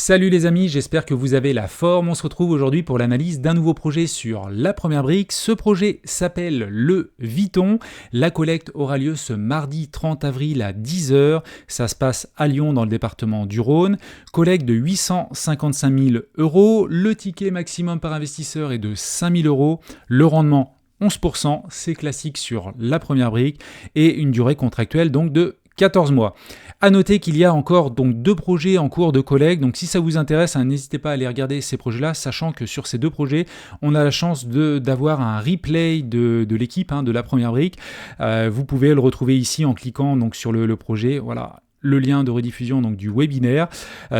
Salut les amis, j'espère que vous avez la forme. On se retrouve aujourd'hui pour l'analyse d'un nouveau projet sur la première brique. Ce projet s'appelle le Viton. La collecte aura lieu ce mardi 30 avril à 10h. Ça se passe à Lyon dans le département du Rhône. Collecte de 855 000 €. Le ticket maximum par investisseur est de 5 000 €. Le rendement 11%, c'est classique sur la première brique. Et une durée contractuelle donc de 14 mois. À noter qu'il y a encore donc 2 projets en cours de collecte, donc si ça vous intéresse, n'hésitez pas à aller regarder ces projets-là, sachant que sur ces 2 projets, on a la chance d'avoir un replay de l'équipe de la première brique. Vous pouvez le retrouver ici en cliquant donc, sur le projet, voilà. Le lien de rediffusion donc, du webinaire.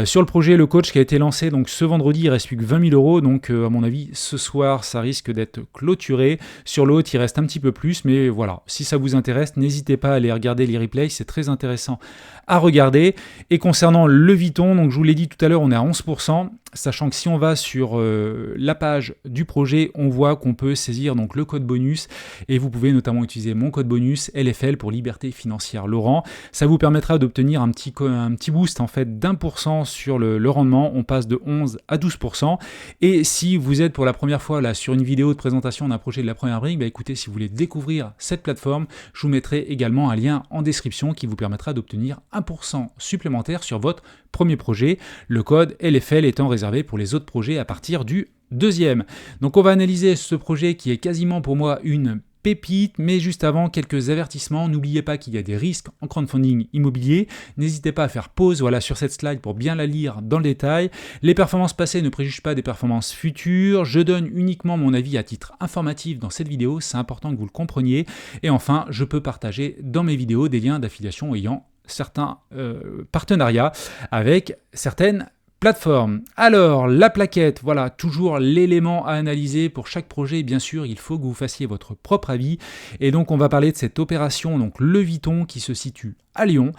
Sur le projet, le coach qui a été lancé donc, ce vendredi, il ne reste plus que 20 000 €. Donc, à mon avis, ce soir, ça risque d'être clôturé. Sur l'autre, il reste un petit peu plus. Mais voilà, si ça vous intéresse, n'hésitez pas à aller regarder les replays. C'est très intéressant à regarder. Et concernant le Viton, donc, je vous l'ai dit tout à l'heure, on est à 11%. Sachant que si on va sur la page du projet, on voit qu'on peut saisir donc, le code bonus. Et vous pouvez notamment utiliser mon code bonus LFL pour Liberté Financière Laurent. Ça vous permettra d'obtenir un petit boost en fait d'1% sur le rendement. On passe de 11 à 12%. Et si vous êtes pour la première fois là sur une vidéo de présentation d'un projet de la première brique, écoutez, si vous voulez découvrir cette plateforme, je vous mettrai également un lien en description qui vous permettra d'obtenir 1% supplémentaire sur votre premier projet. Le code LFL étant réservé pour les autres projets à partir du deuxième. Donc on va analyser ce projet qui est quasiment pour moi une pépite, mais juste avant, quelques avertissements. N'oubliez pas qu'il y a des risques en crowdfunding immobilier. N'hésitez pas à faire pause sur cette slide pour bien la lire dans le détail. Les performances passées ne préjugent pas des performances futures. Je donne uniquement mon avis à titre informatif dans cette vidéo. C'est important que vous le compreniez. Et enfin, je peux partager dans mes vidéos des liens d'affiliation ayant certains partenariats avec certaines plateforme. Alors, la plaquette, voilà, toujours l'élément à analyser pour chaque projet. Bien sûr, il faut que vous fassiez votre propre avis. Et donc, on va parler de cette opération, donc le Viton, qui se situe à Lyon.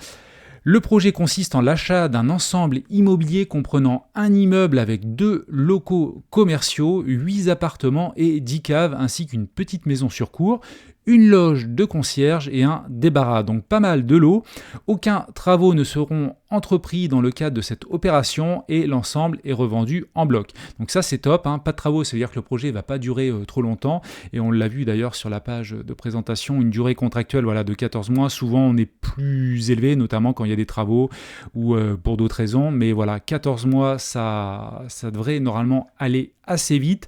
Le projet consiste en l'achat d'un ensemble immobilier comprenant un immeuble avec 2 locaux commerciaux, 8 appartements et 10 caves, ainsi qu'une petite maison sur cour, une loge de concierge et un débarras. Donc pas mal de lots. Aucun travaux ne seront entrepris dans le cadre de cette opération et l'ensemble est revendu en bloc. Donc ça c'est top, pas de travaux, ça veut dire que le projet ne va pas durer trop longtemps. Et on l'a vu d'ailleurs sur la page de présentation, une durée contractuelle de 14 mois. Souvent on est plus élevé, notamment quand il y a des travaux ou pour d'autres raisons. Mais voilà, 14 mois, ça devrait normalement aller assez vite.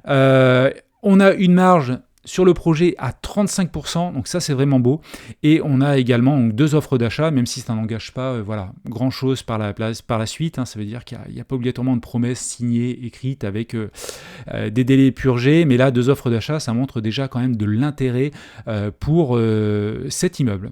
On a une marge sur le projet à 35%, donc ça c'est vraiment beau. Et on a également 2 offres d'achat, même si ça n'engage pas grand chose par la suite. Ça veut dire qu'il n'y a pas obligatoirement de promesses signées, écrites avec des délais purgés. Mais là, 2 offres d'achat, ça montre déjà quand même de l'intérêt pour cet immeuble.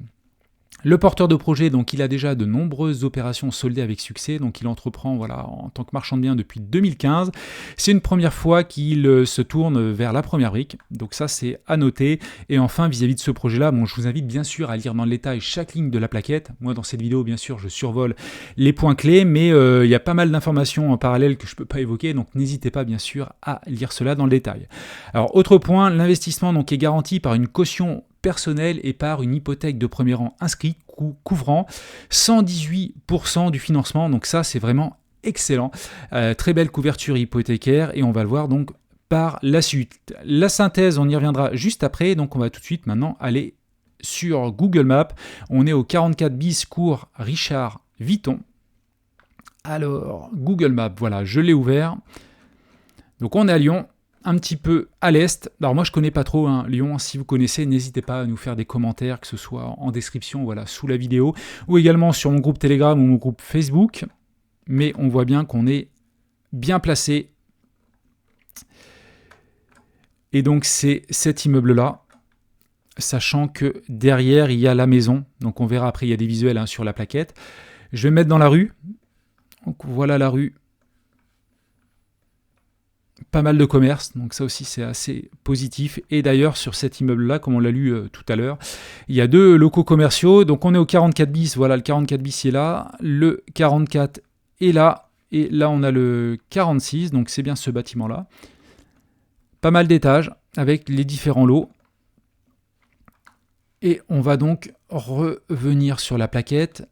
Le porteur de projet, donc, il a déjà de nombreuses opérations soldées avec succès, donc il entreprend en tant que marchand de biens depuis 2015. C'est une première fois qu'il se tourne vers la première brique, donc ça c'est à noter. Et enfin, vis-à-vis de ce projet-là, je vous invite bien sûr à lire dans le détail chaque ligne de la plaquette. Moi, dans cette vidéo, bien sûr, je survole les points clés, mais il y a pas mal d'informations en parallèle que je ne peux pas évoquer, donc n'hésitez pas bien sûr à lire cela dans le détail. Alors, autre point, l'investissement donc, est garanti par une caution personnel et par une hypothèque de premier rang inscrite couvrant 118% du financement. Donc ça, c'est vraiment excellent. Très belle couverture hypothécaire et on va le voir donc par la suite. La synthèse, on y reviendra juste après. Donc on va tout de suite maintenant aller sur Google Maps. On est au 44 bis cours Richard Viton. Alors, Google Maps, voilà, je l'ai ouvert. Donc on est à Lyon, un petit peu à l'est. Alors moi je connais pas trop Lyon, si vous connaissez, n'hésitez pas à nous faire des commentaires, que ce soit en description, sous la vidéo, ou également sur mon groupe Telegram ou mon groupe Facebook. Mais on voit bien qu'on est bien placé. Et donc c'est cet immeuble-là, sachant que derrière il y a la maison. Donc on verra après, il y a des visuels sur la plaquette. Je vais me mettre dans la rue. Donc voilà la rue. Pas mal de commerce, donc ça aussi c'est assez positif. Et d'ailleurs sur cet immeuble-là, comme on l'a lu tout à l'heure, il y a 2 locaux commerciaux. Donc on est au 44 bis, voilà le 44 bis est là, le 44 est là, et là on a le 46, donc c'est bien ce bâtiment-là. Pas mal d'étages avec les différents lots. Et on va donc revenir sur la plaquette.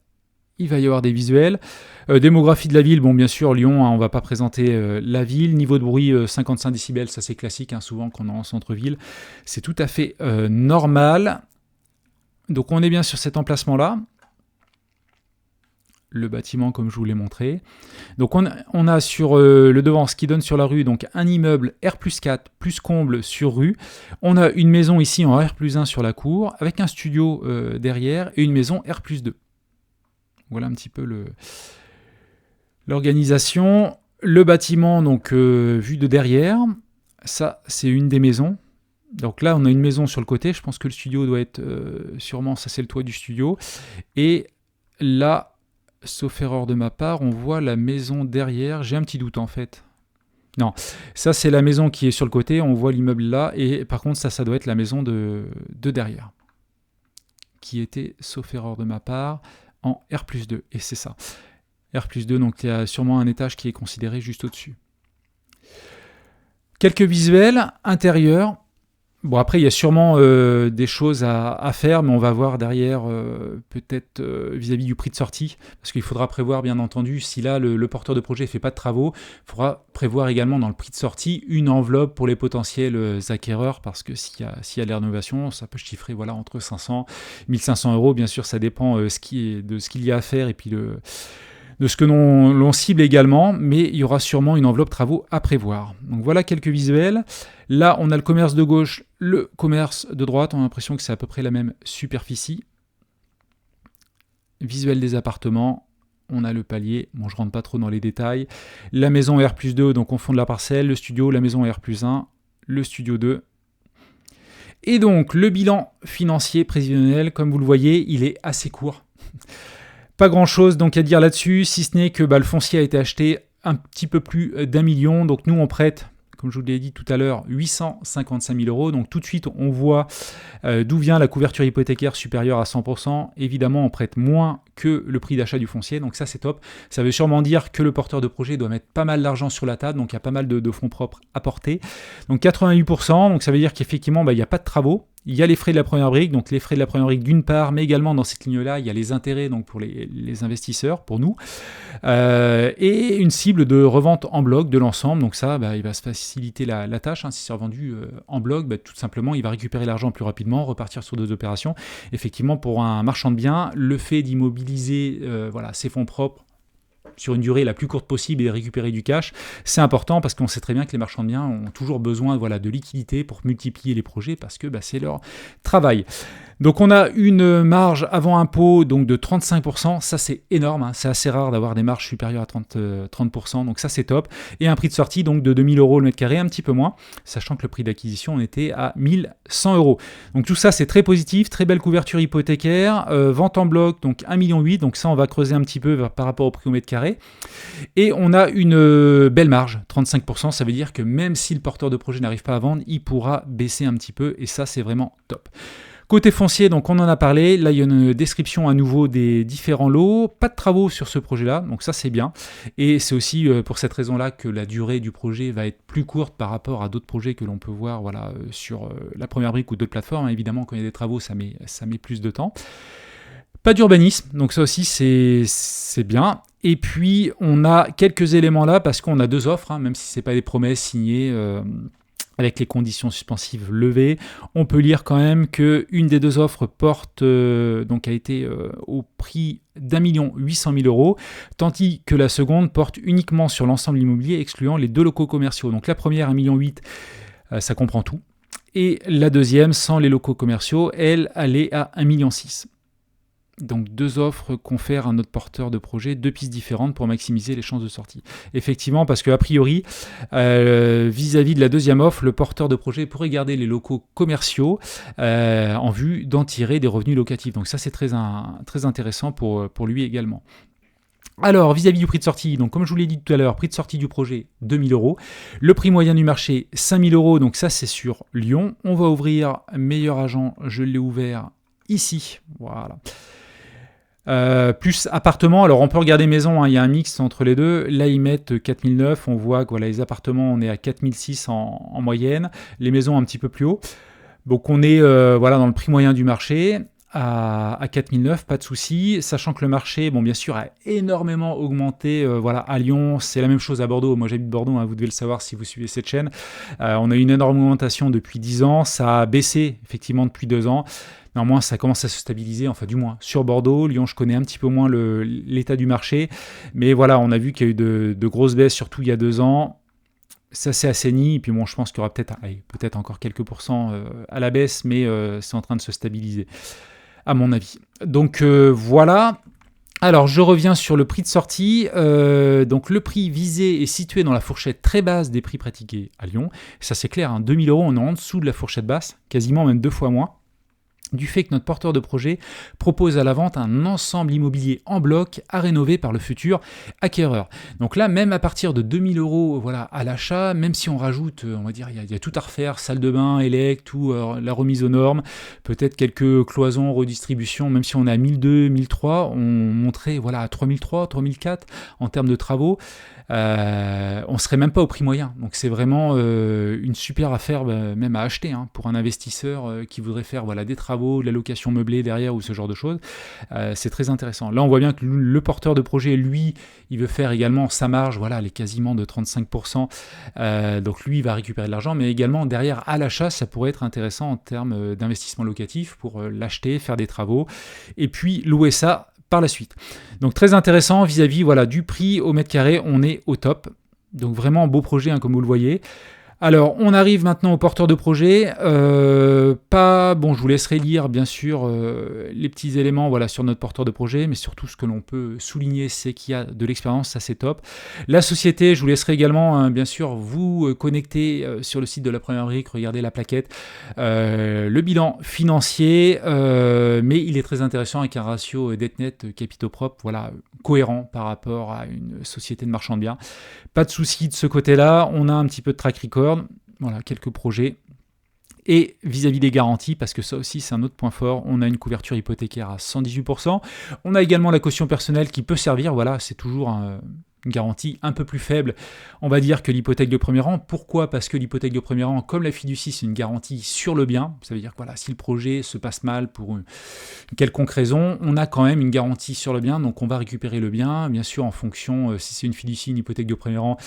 il va y avoir des visuels. Démographie de la ville, bon bien sûr Lyon, hein, on ne va pas présenter la ville. Niveau de bruit 55 décibels, ça c'est classique, hein, souvent quand on est en centre-ville. C'est tout à fait normal. Donc on est bien sur cet emplacement-là. Le bâtiment comme je vous l'ai montré. Donc on a sur le devant ce qui donne sur la rue, donc un immeuble R+4 plus comble sur rue. On a une maison ici en R+1 sur la cour avec un studio derrière et une maison R+2. Voilà un petit peu l'organisation. Le bâtiment donc vu de derrière, ça c'est une des maisons. Donc là on a une maison sur le côté, je pense que le studio doit être sûrement, ça c'est le toit du studio. Et là, sauf erreur de ma part, on voit la maison derrière. J'ai un petit doute en fait. Non, ça c'est la maison qui est sur le côté, on voit l'immeuble là, et par contre ça doit être la maison de derrière, qui était, sauf erreur de ma part, en R+2, et c'est ça. R+2, donc il y a sûrement un étage qui est considéré juste au-dessus. Quelques visuels intérieurs. Bon, après, il y a sûrement des choses à faire, mais on va voir derrière, peut-être vis-à-vis du prix de sortie, parce qu'il faudra prévoir, bien entendu, si là, le porteur de projet ne fait pas de travaux, il faudra prévoir également dans le prix de sortie une enveloppe pour les potentiels acquéreurs, parce que s'il y a de la rénovation, ça peut chiffrer voilà, entre 500 et 1500 euros. Bien sûr, ça dépend de ce qu'il y a à faire, et puis de ce que l'on cible également, mais il y aura sûrement une enveloppe travaux à prévoir. Donc voilà quelques visuels. Là, on a le commerce de gauche, le commerce de droite. On a l'impression que c'est à peu près la même superficie. Visuel des appartements. On a le palier. Bon, je ne rentre pas trop dans les détails. La maison R+2, donc on fond de la parcelle. Le studio, la maison R+1. Le studio 2. Et donc, le bilan financier prévisionnel, comme vous le voyez, il est assez court. Pas grand-chose donc à dire là-dessus, si ce n'est que le foncier a été acheté un petit peu plus d'1 million. Donc nous, on prête, comme je vous l'ai dit tout à l'heure, 855 000 euros. Donc tout de suite, on voit d'où vient la couverture hypothécaire supérieure à 100%. Évidemment, on prête moins que le prix d'achat du foncier. Donc ça, c'est top. Ça veut sûrement dire que le porteur de projet doit mettre pas mal d'argent sur la table. Donc il y a pas mal de fonds propres à porter. Donc 88%. Donc ça veut dire qu'effectivement, il n'y a pas de travaux. Il y a les frais de la première brique, donc les frais de la première brique d'une part, mais également dans cette ligne-là, il y a les intérêts donc pour les investisseurs, pour nous, et une cible de revente en bloc de l'ensemble. Donc ça, il va se faciliter la tâche. Hein. Si c'est revendu en bloc, tout simplement, il va récupérer l'argent plus rapidement, repartir sur d'autres opérations. Effectivement, pour un marchand de biens, le fait d'immobiliser ses fonds propres sur une durée la plus courte possible et récupérer du cash, c'est important parce qu'on sait très bien que les marchands de biens ont toujours besoin de liquidité pour multiplier les projets parce que c'est leur travail. Donc on a une marge avant impôt donc de 35%, ça c'est énorme, hein. C'est assez rare d'avoir des marges supérieures à 30%, donc ça c'est top. Et un prix de sortie donc de 2000 euros le mètre carré, un petit peu moins, sachant que le prix d'acquisition on était à 1100 euros. Donc tout ça c'est très positif, très belle couverture hypothécaire, vente en bloc donc 1,8 million, donc ça on va creuser un petit peu par rapport au prix au mètre carré. Et on a une belle marge, 35%, ça veut dire que même si le porteur de projet n'arrive pas à vendre, il pourra baisser un petit peu et ça c'est vraiment top. Côté foncier, donc on en a parlé, là il y a une description à nouveau des différents lots, pas de travaux sur ce projet-là, donc ça c'est bien. Et c'est aussi pour cette raison-là que la durée du projet va être plus courte par rapport à d'autres projets que l'on peut voir sur la première brique ou d'autres plateformes. Évidemment, quand il y a des travaux, ça met plus de temps. Pas d'urbanisme, donc ça aussi c'est bien. Et puis on a quelques éléments là parce qu'on a deux offres, hein, même si ce n'est pas des promesses signées avec les conditions suspensives levées. On peut lire quand même qu'une des deux offres a été au prix d'1 800 000 euros, tandis que la seconde porte uniquement sur l'ensemble immobilier, excluant les deux locaux commerciaux. Donc la première, 1,8 million, ça comprend tout. Et la deuxième, sans les locaux commerciaux, elle est à 1,6 million. Donc deux offres confèrent à notre porteur de projet deux pistes différentes pour maximiser les chances de sortie. Effectivement, parce qu'a priori, vis-à-vis de la deuxième offre, le porteur de projet pourrait garder les locaux commerciaux en vue d'en tirer des revenus locatifs. Donc ça, c'est très intéressant pour lui également. Alors, vis-à-vis du prix de sortie, donc comme je vous l'ai dit tout à l'heure, prix de sortie du projet, 2 000 euros. Le prix moyen du marché, 5 000 euros. Donc ça, c'est sur Lyon. On va ouvrir meilleur agent, je l'ai ouvert ici. Voilà. Plus appartements, alors on peut regarder maison, hein, il y a un mix entre les deux. Là ils mettent 4009, on voit que les appartements on est à 4006 en moyenne, les maisons un petit peu plus haut. Donc on est dans le prix moyen du marché. à 4009, pas de souci, sachant que le marché, bon bien sûr, a énormément augmenté. Voilà, à Lyon, c'est la même chose à Bordeaux. Moi j'habite Bordeaux, hein, vous devez le savoir si vous suivez cette chaîne. On a eu une énorme augmentation depuis 10 ans, ça a baissé effectivement depuis 2 ans. Néanmoins, ça commence à se stabiliser, enfin du moins sur Bordeaux. Lyon, je connais un petit peu moins l'état du marché, mais voilà, on a vu qu'il y a eu de grosses baisses, surtout il y a 2 ans. Ça s'est assaini, et puis bon, je pense qu'il y aura peut-être encore quelques pourcents à la baisse, mais c'est en train de se stabiliser, à mon avis. Donc voilà. Alors, je reviens sur le prix de sortie. Donc, le prix visé est situé dans la fourchette très basse des prix pratiqués à Lyon. Ça, c'est clair, hein, 2 000 €, on est en dessous de la fourchette basse, quasiment même 2 fois moins, du fait que notre porteur de projet propose à la vente un ensemble immobilier en bloc à rénover par le futur acquéreur. Donc là, même à partir de 2 000 € voilà, à l'achat, même si on rajoute, on va dire, il y a tout à refaire, salle de bain, élec, tout, la remise aux normes, peut-être quelques cloisons, redistribution, même si on est à 1 200, 1 300, on monterait voilà, à 3 300, 3 400 en termes de travaux. On serait même pas au prix moyen. Donc c'est vraiment une super affaire, même à acheter, hein, pour un investisseur qui voudrait faire voilà, des travaux, de la location meublée derrière ou ce genre de choses. C'est très intéressant. Là, on voit bien que le porteur de projet, lui, il veut faire également sa marge, voilà, elle est quasiment de 35%. Donc lui, il va récupérer de l'argent, mais également derrière, à l'achat, ça pourrait être intéressant en termes d'investissement locatif pour l'acheter, faire des travaux, et puis louer ça par la suite. Donc très intéressant vis-à-vis voilà, du prix au mètre carré, on est au top. Donc vraiment beau projet, hein, comme vous le voyez. Alors, on arrive maintenant au porteur de projet. Bon, je vous laisserai lire, bien sûr, les petits éléments voilà, sur notre porteur de projet, mais surtout, ce que l'on peut souligner, c'est qu'il y a de l'expérience, ça c'est top. La société, je vous laisserai également, hein, bien sûr, vous connecter sur le site de La Première Brique, regardez la plaquette, le bilan financier, mais il est très intéressant avec un ratio dette-net capitaux propres, voilà, cohérent par rapport à une société de marchand de biens. Pas de souci de ce côté-là, on a un petit peu de track record, voilà, quelques projets. Et vis-à-vis des garanties, parce que ça aussi c'est un autre point fort, on a une couverture hypothécaire à 118%. On a également la caution personnelle qui peut servir, voilà, c'est toujours une garantie un peu plus faible, on va dire, que l'hypothèque de premier rang. Pourquoi ? Parce que l'hypothèque de premier rang, comme la fiducie, c'est une garantie sur le bien. Ça veut dire que voilà, si le projet se passe mal pour une quelconque raison, on a quand même une garantie sur le bien, donc on va récupérer le bien, bien sûr en fonction, si c'est une fiducie, une hypothèque de premier rang,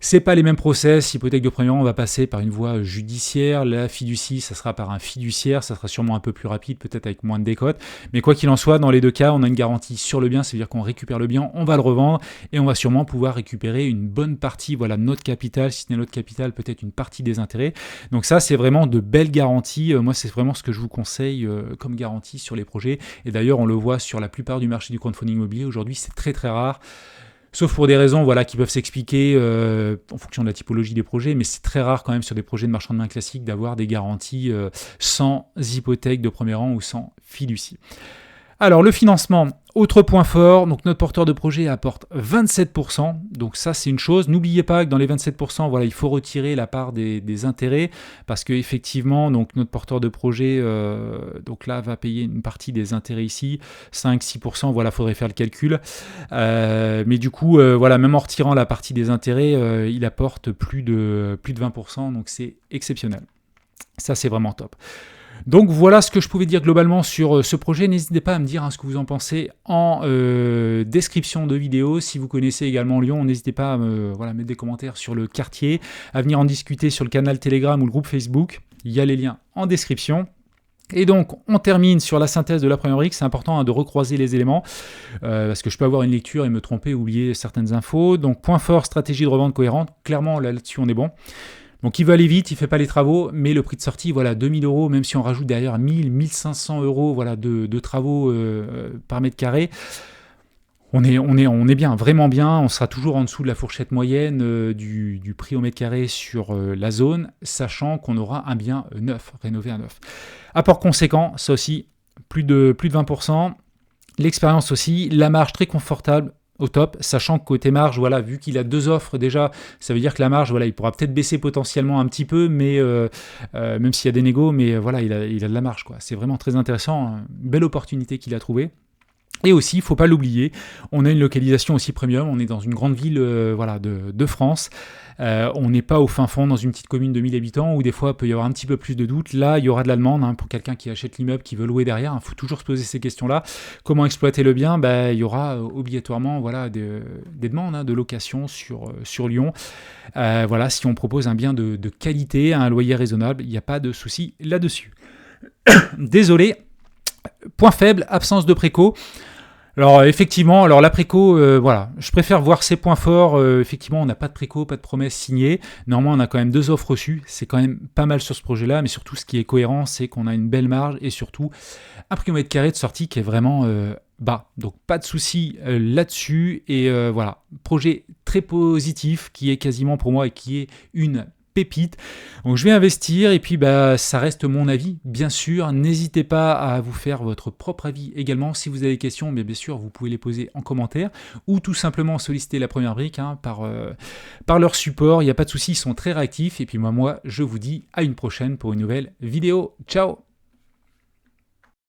c'est pas les mêmes process. Hypothèque de premier rang, on va passer par une voie judiciaire. La fiducie, ça sera par un fiduciaire. Ça sera sûrement un peu plus rapide, peut-être avec moins de décote. Mais quoi qu'il en soit, dans les deux cas, on a une garantie sur le bien. C'est-à-dire qu'on récupère le bien, on va le revendre et on va sûrement pouvoir récupérer une bonne partie, voilà, de notre capital. Si ce n'est notre capital, peut-être une partie des intérêts. Donc ça, c'est vraiment de belles garanties. Moi, c'est vraiment ce que je vous conseille comme garantie sur les projets. Et d'ailleurs, on le voit sur la plupart du marché du crowdfunding immobilier. Aujourd'hui, c'est très très rare. Sauf pour des raisons voilà, qui peuvent s'expliquer en fonction de la typologie des projets, mais c'est très rare quand même sur des projets de marchand de biens classiques d'avoir des garanties sans hypothèque de premier rang ou sans fiducie. Alors le financement, autre point fort, donc notre porteur de projet apporte 27%, donc ça c'est une chose. N'oubliez pas que dans les 27%, voilà, il faut retirer la part des intérêts, parce qu'effectivement, donc notre porteur de projet, donc là va payer une partie des intérêts ici, 5-6%, voilà, faudrait faire le calcul. Mais du coup, voilà, même en retirant la partie des intérêts, il apporte plus de 20%, donc c'est exceptionnel. Ça c'est vraiment top. Donc voilà ce que je pouvais dire globalement sur ce projet. N'hésitez pas à me dire ce que vous en pensez en description de vidéo. Si vous connaissez également Lyon, n'hésitez pas à mettre des commentaires sur le quartier, à venir en discuter sur le canal Telegram ou le groupe Facebook. Il y a les liens en description. Et donc, on termine sur la synthèse de La Première Brique. C'est important de recroiser les éléments parce que je peux avoir une lecture et me tromper, oublier certaines infos. Donc, point fort, stratégie de revente cohérente. Clairement, là-dessus, on est bon. Donc il veut aller vite, il ne fait pas les travaux, mais le prix de sortie, voilà, 2 000 €, même si on rajoute derrière 1 000, 1 500 € voilà, de travaux par mètre carré, on est bien, vraiment bien. On sera toujours en dessous de la fourchette moyenne du prix au mètre carré sur la zone, sachant qu'on aura un bien neuf, rénové à neuf. Apport conséquent, ça aussi, plus de 20%. L'expérience aussi, la marge très confortable, au top, sachant que côté marge, voilà, vu qu'il a 2 offres déjà, ça veut dire que la marge, voilà, il pourra peut-être baisser potentiellement un petit peu, mais même s'il y a des négos, mais voilà, il a de la marge, quoi. C'est vraiment très intéressant, une belle opportunité qu'il a trouvée. Et aussi, il ne faut pas l'oublier, on a une localisation aussi premium, on est dans une grande ville voilà, de France. On n'est pas au fin fond dans une petite commune de 1000 habitants où des fois il peut y avoir un petit peu plus de doutes. Là, il y aura de la demande pour quelqu'un qui achète l'immeuble, qui veut louer derrière. Il faut toujours se poser ces questions-là. Comment exploiter le bien? Il y aura obligatoirement voilà, des demandes de location sur Lyon. Voilà, si on propose un bien de qualité, à un loyer raisonnable, il n'y a pas de souci là-dessus. Désolé. Point faible, absence de préco. Alors effectivement, la préco, voilà, je préfère voir ses points forts. Effectivement, on n'a pas de préco, pas de promesse signée. Normalement, on a quand même 2 offres reçues. C'est quand même pas mal sur ce projet-là, mais surtout, ce qui est cohérent, c'est qu'on a une belle marge et surtout un prix au mètre carré de sortie qui est vraiment bas. Donc pas de souci là-dessus. Et voilà, projet très positif qui est quasiment pour moi et qui est une pépite. Donc je vais investir et puis ça reste mon avis, bien sûr. N'hésitez pas à vous faire votre propre avis également. Si vous avez des questions, bien sûr, vous pouvez les poser en commentaire ou tout simplement solliciter la première brique par leur support. Il n'y a pas de souci, ils sont très réactifs. Et puis moi, je vous dis à une prochaine pour une nouvelle vidéo. Ciao!